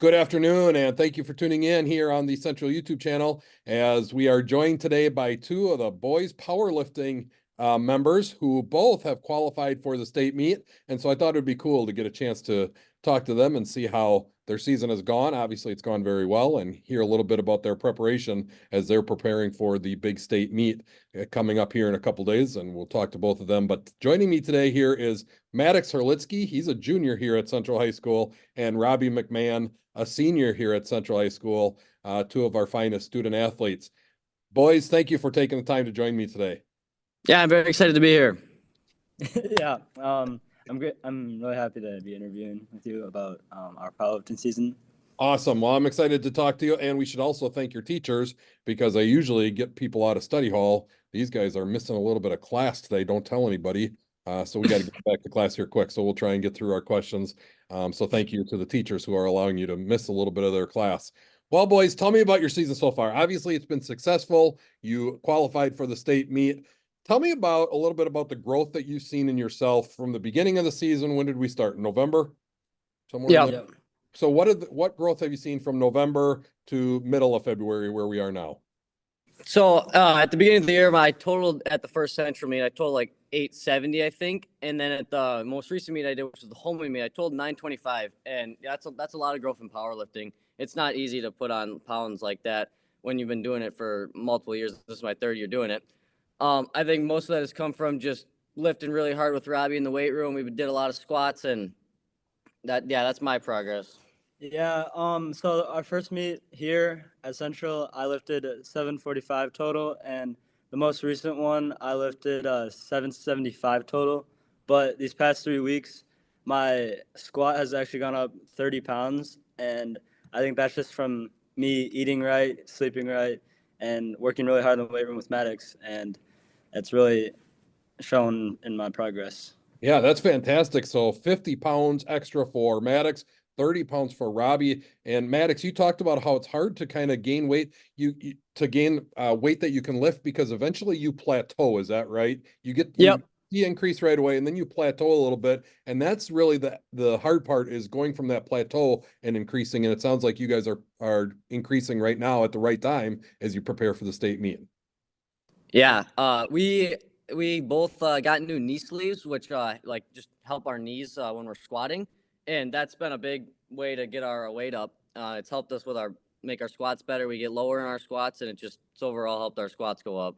Good afternoon, and thank you for tuning in here on the Central YouTube channel as we are joined today by two of the boys powerlifting members who both have qualified for the state meet. And so I thought it would be cool to get a chance to talk to them and see how their season has gone. Obviously, it's gone very well, and hear a little bit about their preparation as they're preparing for the big state meet coming up here in a couple days. And we'll talk to both of them. But joining me today here is Maddox Herlitzke. He's a junior here at Central High School, and Robby McMahon, a senior here at Central High School, two of our finest student athletes. Boys, thank you for taking the time to join me today. Yeah, I'm very excited to be here. Yeah, I'm great. I'm really happy to be interviewing with you about our powerlifting season. Awesome. Well, I'm excited to talk to you, and we should also thank your teachers because I usually get people out of study hall. These guys are missing a little bit of class today. Don't tell anybody. So we got to get back to class here quick. So we'll try and get through our questions. So thank you to the teachers who are allowing you to miss a little bit of their class. Well, boys, tell me about your season so far. Obviously, it's been successful. You qualified for the state meet. Tell me about a little bit about the growth that you've seen in yourself from the beginning of the season. When did we start? November? Somewhere in there? So what growth have you seen from November to middle of February where we are now? So at the beginning of the year, I totaled at the first Central meet, I totaled like 870, I think. And then at the most recent meet I did, which was the homely meet, I totaled 925. And that's a lot of growth in powerlifting. It's not easy to put on pounds like that when you've been doing it for multiple years. This is my third year doing it. I think most of that has come from just lifting really hard with Robby in the weight room. We did a lot of squats, and that's my progress. Yeah, so our first meet here at Central, I lifted 745 total, and the most recent one, I lifted 775 total. But these past 3 weeks, my squat has actually gone up 30 pounds, and I think that's just from me eating right, sleeping right, and working really hard in the weight room with Maddox, and it's really shown in my progress. Yeah, that's fantastic. So 50 pounds extra for Maddox, 30 pounds for Robby. And Maddox, you talked about how it's hard to kind of gain weight, to gain weight that you can lift because eventually you plateau. Is that right? You increase right away and then you plateau a little bit. And that's really the hard part, is going from that plateau and increasing. And it sounds like you guys are increasing right now at the right time as you prepare for the state meet. Yeah, we both got new knee sleeves, which like just help our knees when we're squatting, and that's been a big way to get our weight up. It's helped us with make our squats better. We get lower in our squats, and it's overall helped our squats go up.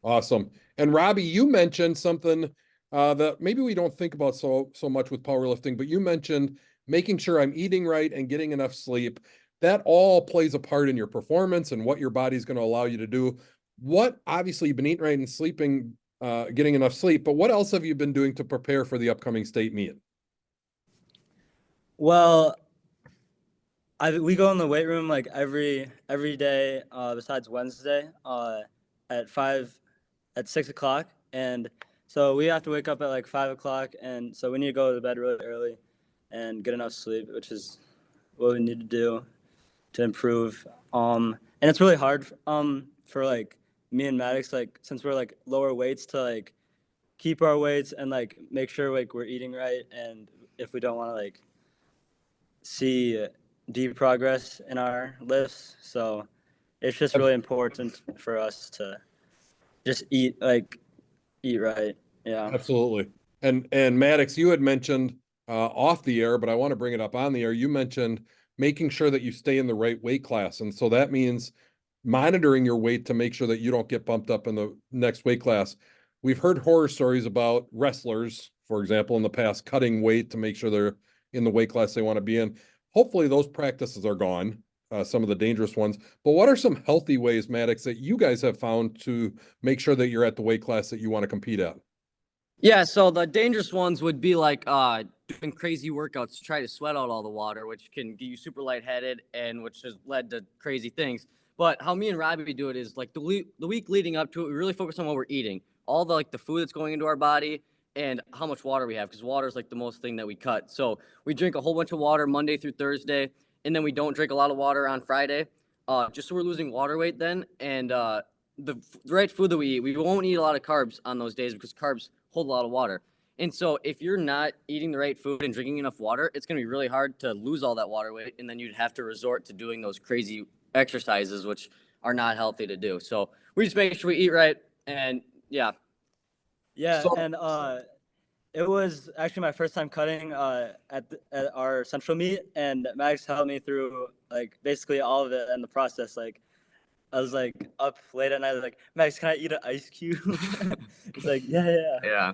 Awesome. And Robby, you mentioned something that maybe we don't think about so much with powerlifting, but you mentioned making sure I'm eating right and getting enough sleep. That all plays a part in your performance and what your body's going to allow you to do. Obviously you've been eating right and sleeping, getting enough sleep, but what else have you been doing to prepare for the upcoming state meet? Well, we go in the weight room like every day besides Wednesday at 6 o'clock, and so we have to wake up at like 5 o'clock, and so we need to go to bed really early and get enough sleep, which is what we need to do to improve. And it's really hard for like me and Maddox, like since we're like lower weights, to like keep our weights and like make sure like we're eating right, and if we don't want to like see deep progress in our lifts. So it's just really important for us to just eat right. Yeah. Absolutely. And Maddox, you had mentioned off the air, but I want to bring it up on the air. You mentioned making sure that you stay in the right weight class. And so that means monitoring your weight to make sure that you don't get bumped up in the next weight class. We've heard horror stories about wrestlers, for example, in the past, cutting weight to make sure they're in the weight class they want to be in. Hopefully those practices are gone, some of the dangerous ones. But what are some healthy ways, Maddox, that you guys have found to make sure that you're at the weight class that you want to compete at? Yeah, so the dangerous ones would be like doing crazy workouts to try to sweat out all the water, which can get you super lightheaded and which has led to crazy things. But how me and Robby do it is like the week leading up to it, we really focus on what we're eating, all the food that's going into our body, and how much water we have, because water is like the most thing that we cut. So we drink a whole bunch of water Monday through Thursday, and then we don't drink a lot of water on Friday, just so we're losing water weight then. And the right food that we eat, we won't eat a lot of carbs on those days because carbs hold a lot of water. And so if you're not eating the right food and drinking enough water, it's going to be really hard to lose all that water weight. And then you'd have to resort to doing those crazy exercises, which are not healthy to do. So we just make sure we eat right. And yeah. Yeah, So- and it was actually my first time cutting at our central meet, and Maddox helped me through like basically all of it and the process. Like I was like up late at night, like, Maddox, can I eat an ice cube? It's like, yeah. Yeah.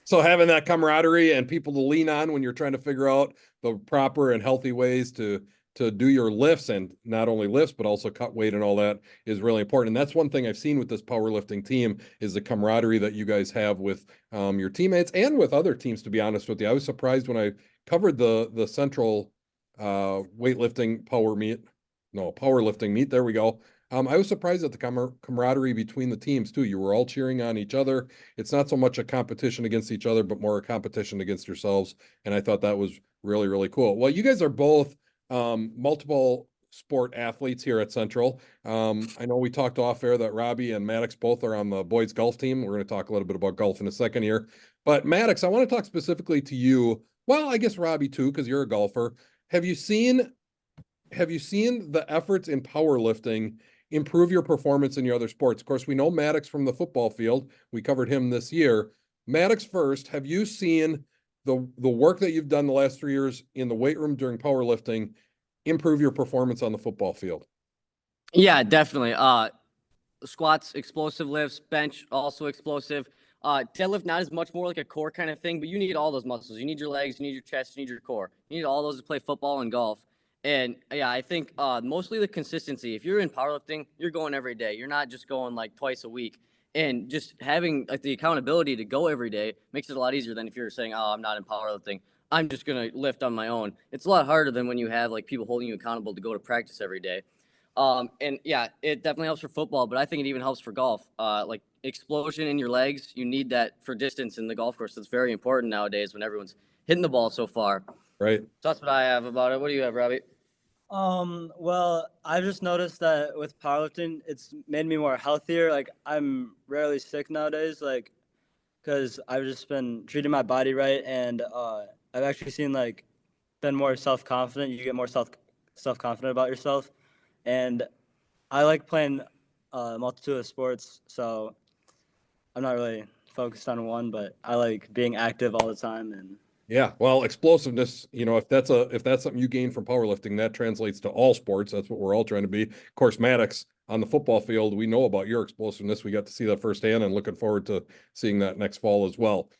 So having that camaraderie and people to lean on when you're trying to figure out the proper and healthy ways to do your lifts, and not only lifts but also cut weight and all that, is really important. And that's one thing I've seen with this powerlifting team is the camaraderie that you guys have with your teammates and with other teams. To be honest with you, I was surprised when I covered the central weightlifting powerlifting meet. There we go. I was surprised at the camaraderie between the teams too. You were all cheering on each other. It's not so much a competition against each other, but more a competition against yourselves. And I thought that was really, really cool. Well, you guys are both multiple sport athletes here at Central. I know we talked off air that Robby and Maddox both are on the boys golf team. We're going to talk a little bit about golf in a second here. But Maddox, I want to talk specifically to you. Well, I guess Robby too, because you're a golfer. Have you seen the efforts in powerlifting improve your performance in your other sports? Of course, we know Maddox from the football field. We covered him this year. Maddox first, have you seen the work that you've done the last 3 years in the weight room during powerlifting improve your performance on the football field? Yeah, definitely. Squats, explosive lifts, bench, also explosive. Deadlift, not as much, more like a core kind of thing, but you need all those muscles. You need your legs, you need your chest, you need your core. You need all those to play football and golf. And yeah, I think mostly the consistency. If you're in powerlifting, you're going every day. You're not just going like twice a week. And just having like the accountability to go every day makes it a lot easier than if you're saying, "Oh, I'm not in powerlifting. I'm just gonna lift on my own." It's a lot harder than when you have like people holding you accountable to go to practice every day. And yeah, it definitely helps for football, but I think it even helps for golf. Like explosion in your legs, you need that for distance in the golf course. That's very important nowadays when everyone's hitting the ball so far. Right. So that's what I have about it. What do you have, Robby? Well, I've just noticed that with powerlifting, it's made me more healthier. Like I'm rarely sick nowadays, like because I've just been treating my body right, and I've actually seen like been more self confident. You get more self confident about yourself, and I like playing a multitude of sports, so I'm not really focused on one, but I like being active all the time. And Yeah, well, explosiveness, if that's something you gain from powerlifting, that translates to all sports. That's what we're all trying to be. Of course, Maddox, on the football field, we know about your explosiveness. We got to see that firsthand and looking forward to seeing that next fall as well.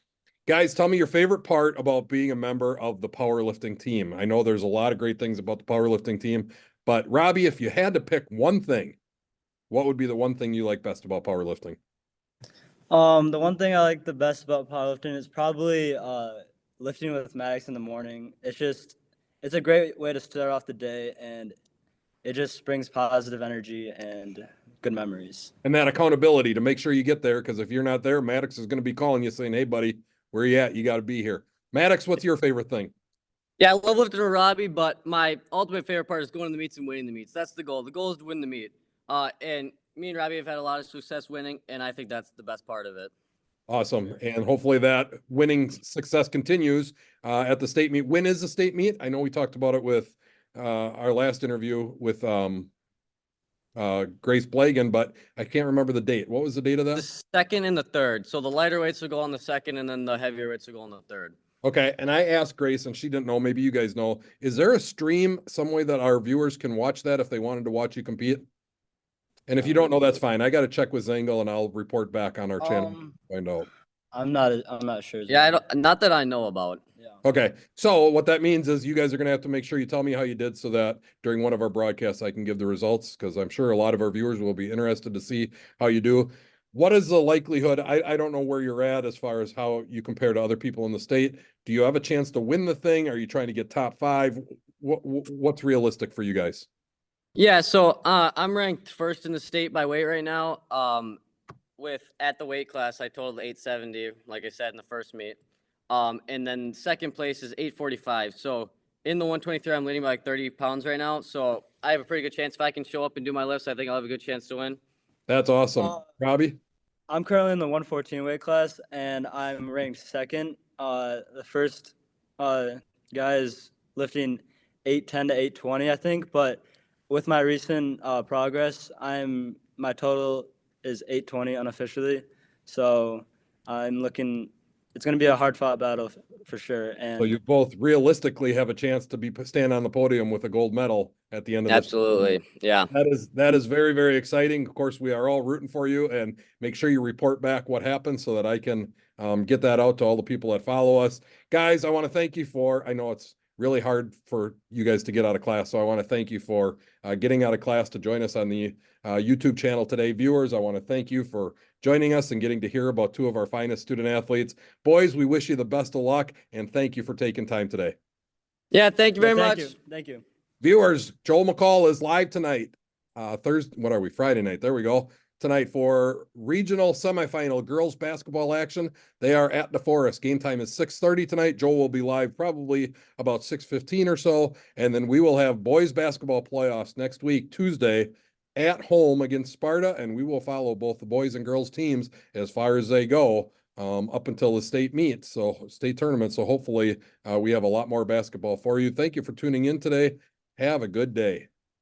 Guys, tell me your favorite part about being a member of the powerlifting team. I know there's a lot of great things about the powerlifting team, but Robby, if you had to pick one thing, what would be the one thing you like best about powerlifting? the one thing I like the best about powerlifting is probably lifting with Maddox in the morning. It's a great way to start off the day, and it just brings positive energy and good memories. And that accountability to make sure you get there, because if you're not there, Maddox is going to be calling you saying, "Hey, buddy, where you at? You got to be here." Maddox, what's your favorite thing? Yeah, I love lifting with Robby, but my ultimate favorite part is going to the meets and winning the meets. That's the goal. The goal is to win the meet. And me and Robby have had a lot of success winning, and I think that's the best part of it. Awesome. And hopefully that winning success continues at the state meet. When is the state meet? I know we talked about it with our last interview with Grace Blagan, but I can't remember the date. What was the date of that? The second and the third. So the lighter weights will go on the second, and then the heavier weights will go on the third. Okay. And I asked Grace and she didn't know. Maybe you guys know. Is there a stream, some way that our viewers can watch that if they wanted to watch you compete? And if you don't know, that's fine. I got to check with Zangle and I'll report back on our channel to find out. I'm not sure. Yeah, not that I know about. Yeah. Okay. So what that means is you guys are going to have to make sure you tell me how you did so that during one of our broadcasts, I can give the results, because I'm sure a lot of our viewers will be interested to see how you do. What is the likelihood? I don't know where you're at as far as how you compare to other people in the state. Do you have a chance to win the thing? Are you trying to get top 5? What's realistic for you guys? Yeah, so I'm ranked first in the state by weight right now. At the weight class, I totaled 870, like I said in the first meet. And then second place is 845. So in the 123, I'm leading by like 30 pounds right now. So I have a pretty good chance if I can show up and do my lifts. I think I'll have a good chance to win. That's awesome. Robby? I'm currently in the 114 weight class, and I'm ranked second. The first guy is lifting 810 to 820, I think. But with my recent progress, my total is 820 unofficially. So I'm looking. It's going to be a hard fought battle for sure. So And you both realistically have a chance to stand on the podium with a gold medal at the end of this. Absolutely. Yeah. That is very, very exciting. Of course, we are all rooting for you, and make sure you report back what happened so that I can get that out to all the people that follow us. Guys, I want to thank you I know it's really hard for you guys to get out of class, so I want to thank you for getting out of class to join us on the YouTube channel today. Viewers, I want to thank you for joining us and getting to hear about two of our finest student athletes. Boys, we wish you the best of luck, and thank you for taking time today. Yeah. Thank you very thank much. you. Thank you. Viewers, Joel McCall is live tonight. Thursday, what are we? Friday night. There we go. Tonight for regional semifinal girls basketball action. They are at DeForest. Game time is 6:30 tonight. Joel will be live probably about 6:15 or so. And then we will have boys basketball playoffs next week, Tuesday, at home against Sparta. And we will follow both the boys and girls teams as far as they go up until the state meet. So state tournament. So hopefully we have a lot more basketball for you. Thank you for tuning in today. Have a good day.